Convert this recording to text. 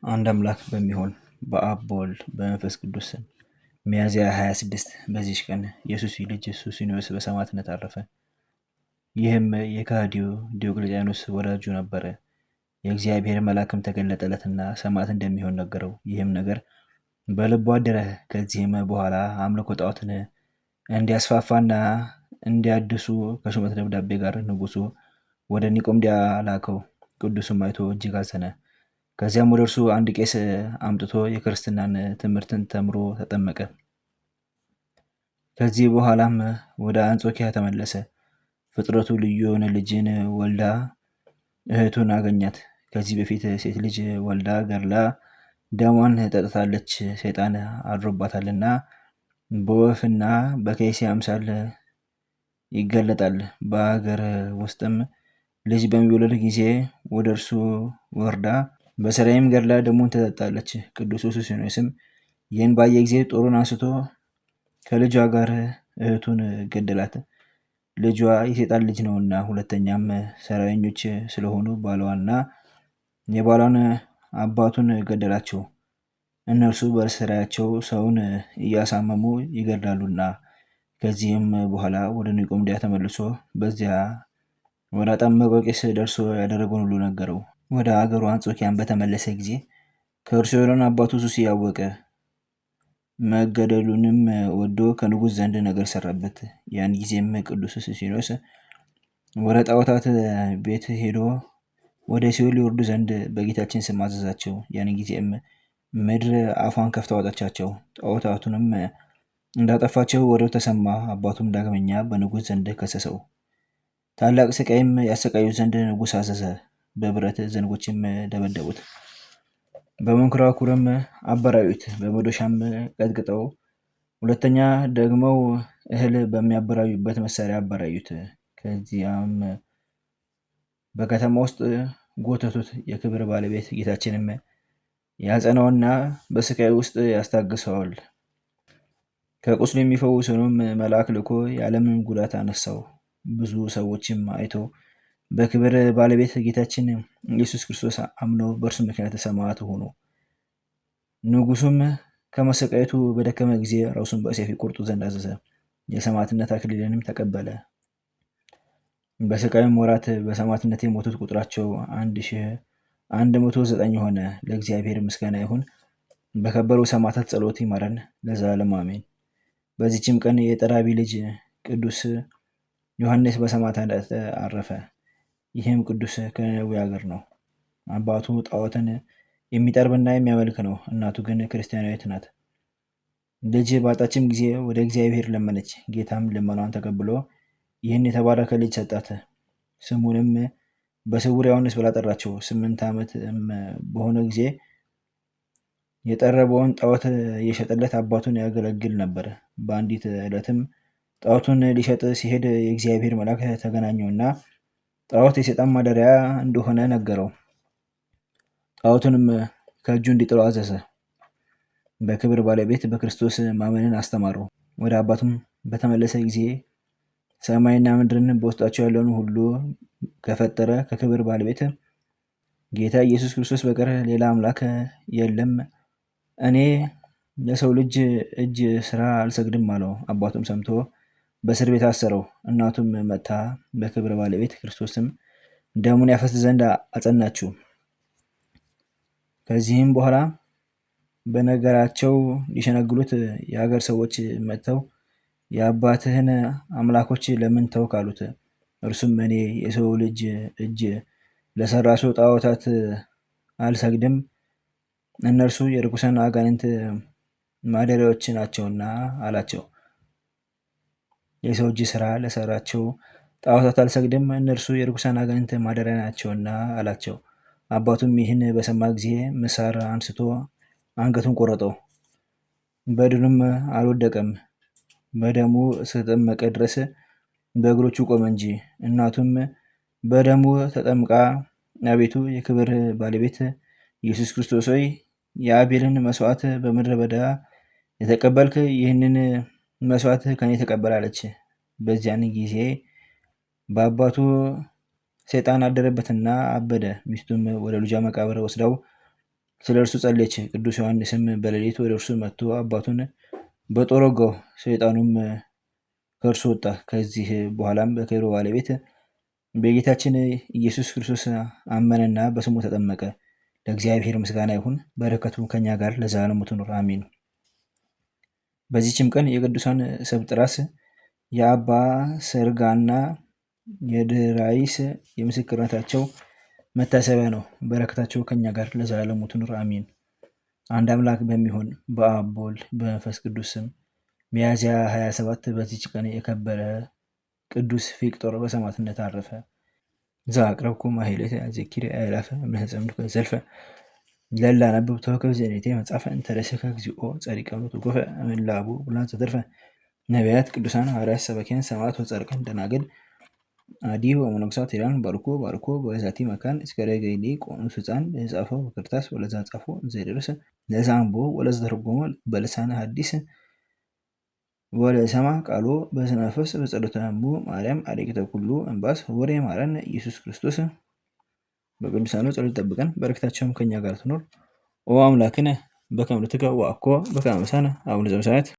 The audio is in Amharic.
አንድ አምላክ በሚሆን በአብ በወልድ በመንፈስ ቅዱስ ስም ሚያዝያ 26 በዚች ቀን የሱሲ ልጅ ሱስንዮስ በሰማዕትነት አረፈ። ይህም የከሃዲው ዲዮቅልጥያኖስ ወዳጁ ነበረ። የእግዚአብሔር መልአክም ተገለጠለትና ሰማዕት እንደሚሆን ነገረው። ይህም ነገር በልቡ አደረ። ከዚህም በኋላ አምልኮ ጣዖትን እንዲያስፋፋና እንዲያድሱ ከሹመት ደብዳቤ ጋር ንጉሱ ወደ ኒቆምዲያ ላከው። ቅዱስም አይቶ እጅግ አዘነ። ከዚያም ወደ እርሱ አንድ ቄስ አምጥቶ የክርስትናን ትምህርትን ተምሮ ተጠመቀ። ከዚህ በኋላም ወደ አንጾኪያ ተመለሰ። ፍጥረቱ ልዩ የሆነ ልጅን ወልዳ እህቱን አገኛት። ከዚህ በፊት ሴት ልጅ ወልዳ ገድላ ደሟን ጠጥታለች፣ ሰይጣን አድሮባታልና በወፍና በከይሲ አምሳል ይገለጣል። በሀገር ውስጥም ልጅ በሚወለድ ጊዜ ወደ እርሱ ወርዳ በስራይም ገድላ ደሙን ትጠጣለች። ቅዱስ ሱስንዮስም ይህን ባየ ጊዜ ጦሩን አንስቶ ከልጇ ጋር እህቱን ገደላት። ልጇ የሴጣን ልጅ ነውና፣ ሁለተኛም ሰራየኞች ስለሆኑ ባሏና የባሏን አባቱን ገደላቸው። እነርሱ በስራያቸው ሰውን እያሳመሙ ይገድላሉና። ከዚህም በኋላ ወደ ኒቆምዲያ ተመልሶ በዚያ ወደ አጠመቀው ቄስ ደርሶ ያደረገውን ሁሉ ነገረው። ወደ አገሩ አንጾኪያን በተመለሰ ጊዜ ከእርሱ የሆነውን አባቱ ሱሲ ያወቀ። መገደሉንም ወዶ ከንጉሥ ዘንድ ነገር ሰራበት። ያን ጊዜም ቅዱስ ሱስንዮስ ወደ ጣዖታት ቤት ሄዶ ወደ ሲኦል ሊወርዱ ዘንድ በጌታችን ስም አዘዛቸው። ያን ጊዜም ምድር አፏን ከፍታ አወጣቻቸው። ጣዖታቱንም እንዳጠፋቸው ወዲያው ተሰማ። አባቱም ዳግመኛ በንጉሥ ዘንድ ከሰሰው። ታላቅ ስቃይም ያሰቃዩት ዘንድ ንጉሥ አዘዘ። በብረት ዘንጎችም ደበደቡት። በመንኮራኩርም አበራዩት። በመዶሻም ቀጥቅጠው ሁለተኛ ደግመው እህል በሚያበራዩበት መሳሪያ አበራዩት። ከዚያም በከተማ ውስጥ ጎተቱት። የክብር ባለቤት ጌታችንም ያጸናውና በስቃይ ውስጥ ያስታግሰዋል። ከቁስሉ የሚፈውሰውንም መልአክ ልኮ ያለምንም ጉዳት አነሳው። ብዙ ሰዎችም አይተው በክብር ባለቤት ጌታችን ኢየሱስ ክርስቶስ አምነው በእርሱ ምክንያት ሰማዕት ሆኑ። ንጉሱም ከመሰቃየቱ በደከመ ጊዜ ራሱን በሰይፍ ይቆርጡ ዘንድ አዘዘ። የሰማዕትነት አክሊልንም ተቀበለ። በስቃዩም ወራት በሰማዕትነት የሞቱት ቁጥራቸው 1109 ሆነ። ለእግዚአብሔር ምስጋና ይሁን፣ በከበሩ ሰማዕታት ጸሎት ይማረን ለዘላለሙ አሜን። በዚችም ቀን የጠራቢ ልጅ ቅዱስ ዮሐንስ በሰማዕትነት አረፈ። ይህም ቅዱስ ከነነዌ ሀገር ነው። አባቱ ጣዖትን የሚጠርብና የሚያመልክ ነው። እናቱ ግን ክርስቲያናዊት ናት። ልጅ ባጣችም ጊዜ ወደ እግዚአብሔር ለመነች። ጌታም ልመኗን ተቀብሎ ይህን የተባረከ ልጅ ሰጣት። ስሙንም በስውር ዮሐንስ ብላ ጠራቸው። 8 ዓመትም በሆነ ጊዜ የጠረበውን ጣዖት እየሸጠለት አባቱን ያገለግል ነበር። በአንዲት ዕለትም ጣዖቱን ሊሸጥ ሲሄድ የእግዚአብሔር መልአክ ተገናኘውና ጣዖት የሰይጣን ማደሪያ እንደሆነ ነገረው። ጣዖቱንም ከእጁ እንዲጥለው አዘዘ። በክብር ባለቤት በክርስቶስ ማመንን አስተማረው። ወደ አባቱም በተመለሰ ጊዜ ሰማይና ምድርን በውስጣቸው ያለውን ሁሉ ከፈጠረ ከክብር ባለቤት ጌታ ኢየሱስ ክርስቶስ በቀር ሌላ አምላክ የለም፣ እኔ ለሰው ልጅ እጅ ስራ አልሰግድም አለው። አባቱም ሰምቶ በእስር ቤት አሰረው። እናቱም መጥታ በክብር ባለቤት ክርስቶስም ደሙን ያፈስ ዘንድ አጸናችው። ከዚህም በኋላ በነገራቸው ሊሸነግሉት የሀገር ሰዎች መጥተው የአባትህን አምላኮች ለምን ተውክ አሉት። እርሱም እኔ የሰው ልጅ እጅ ለሰራቸው ጣዖታት አልሰግድም፣ እነርሱ የርኩሳን አጋንንት ማደሪያዎች ናቸውና አላቸው። የሰው እጅ ስራ ለሰራቸው ጣዖታት አልሰግድም፣ እነርሱ የርኩሳን አጋንንት ማደሪያ ናቸውና አላቸው። አባቱም ይህን በሰማ ጊዜ ምሳር አንስቶ አንገቱን ቆረጠው። በድኑም አልወደቀም፣ በደሙ እስከተጠመቀ ድረስ በእግሮቹ ቆመ እንጂ። እናቱም በደሙ ተጠምቃ አቤቱ የክብር ባለቤት ኢየሱስ ክርስቶስ ሆይ የአቤልን መስዋዕት በምድረ በዳ የተቀበልክ ይህንን መስዋዕት ከኔ ተቀበላለች። በዚያን ጊዜ በአባቱ ሰይጣን አደረበትና አበደ። ሚስቱም ወደ ልጇ መቃብር ወስደው ስለ እርሱ ጸለየች። ቅዱስ ዮሐንስም በሌሊት ወደ እርሱ መጥቶ አባቱን በጦር ወጋው። ሰይጣኑም ከእርሱ ወጣ። ከዚህ በኋላም በክብር ባለቤት በጌታችን ኢየሱስ ክርስቶስ አመነና በስሙ ተጠመቀ። ለእግዚአብሔር ምስጋና ይሁን፣ በረከቱ ከኛ ጋር ለዘላለሙ ትኑር አሜን። በዚህችም ቀን የቅዱሳን ሰብጥራስ፣ የአባ ሰርጋና የድራይስ የምስክርነታቸው መታሰቢያ ነው። በረከታቸው ከኛ ጋር ለዘላለሙ ትኑር አሜን። አንድ አምላክ በሚሆን በአብ በወልድ በመንፈስ ቅዱስ ስም ሚያዝያ 27 በዚች ቀን የከበረ ቅዱስ ፊቅጦር በሰማዕትነት አረፈ። ዘአቅረብኩ ማሕሌተ ዘኪርየ አእላፈ እምነተጸምዱከ ዘልፈ ለላ ነብብ ተወከፍ ዘኔቴ መጽሐፈ እንተረሰከ እግዚኦ ጸሪቀ ወትጉፈ እምላቡ ብላን ዘተርፈ ነቢያት፣ ቅዱሳን ሐዋርያት፣ ሰበኪያን፣ ሰማዕታት ወጻድቃን፣ ደናግል አዲ ወመነኮሳት ሄራን ባርኮ ባርኮ በዛቲ መካን እስከ ረገይሊ ቆኑስ ሕፃን ለጻፈው በክርታስ ወለዛ ጻፎ ዘይደርስ ለዛምቦ ወለዛ ተርጎሞ በልሳነ ሐዲስ ወለሰማ ቃሎ በስመ መንፈስ በጸሎተ እሙ ማርያም አርቂተ ኩሉ እንባስ ወሬ ማረን ኢየሱስ ክርስቶስ። በቅዱሳኑ ጸሎት ጠብቀን፣ በረከታቸውም ከኛ ጋር ትኖር። ኦ አምላክነ በከመ ንትቀ ወአኮ በከመ መሳነ አቡነ ዘበሰማያት